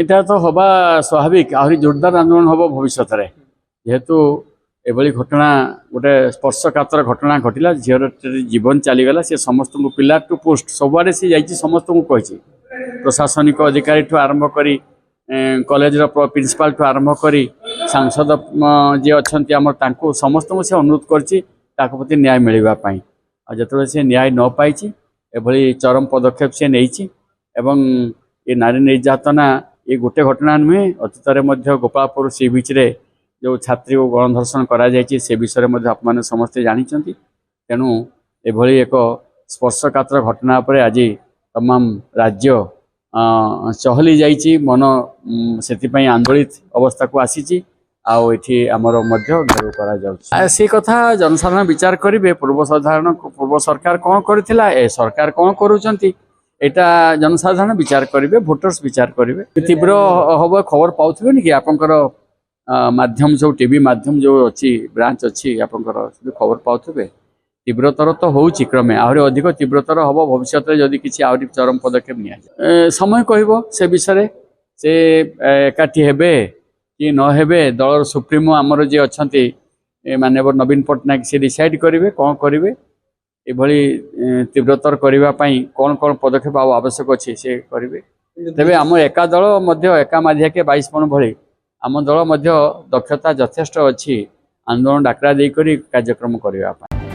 এটা তো হवा स्वाभाविक आहरी जोरदार आंदोलन हम भविष्य जेहेतु एभली घटना गोटे स्पर्शकातर घटना घटला झीर जीवन चलीगला सी समस्त पिला टू पोस्ट सबुआड़े सी जा समस्त को कही प्रशासनिक अधिकारी ठू आरंभ करी कॉलेज प्रिंसिपाल ठू आरंभ करी सांसद जी अच्छा आम समस्त को से अनुरोध करती न्याय मिलवाई जो से न्याय न पाई एभली चरम पदक्षेप से नहीं ये नारी निर्यातना ये गोटे घटना नुहे अतीत गोपालपुर सी बीच रे जो छात्री को गणधर्षण करा जायछि से विषय में आप समस्ते जानी तेणु एभली एक स्पर्शकातर घटना पर आज तमाम राज्य चहली जाइछि मन से आंदोलित अवस्था को आसी आमर घेराव करा से कथा जनसाधारण विचार करेंगे पूर्व सरकार कौन करथिला ए सरकार कौन करूचंती एटा जनसाधारण विचार करेंगे भोटर्स विचार करेंगे तीव्र हम खबर पाउथिबे कि आपनकर माध्यम जो टीवी माध्यम जो अच्छी ब्रांच अच्छी आपनकर खबर पाउथिबे तीव्रतर तो होउछि क्रमे आहरी अधिक तीव्रतर हम भविष्य जदि किसी आहरी चरम पदक्षेप निया समय कहबो से विषय से एकाठी हेबे कि न हेबे दलर सुप्रीमो आमर जी अच्छी माननीय नवीन पट्टनायक से डिसाइड करेंगे कौन करेंगे एभली तीव्रतर करने कौन कौन पदक्षेप आवश्यक अच्छे से करेंगे तेरे आम एका दल एका माधिया के 22 पण भली आम दल दक्षता यथेष्ट अच्छी आंदोलन डाकरा देकर कार्यक्रम करने।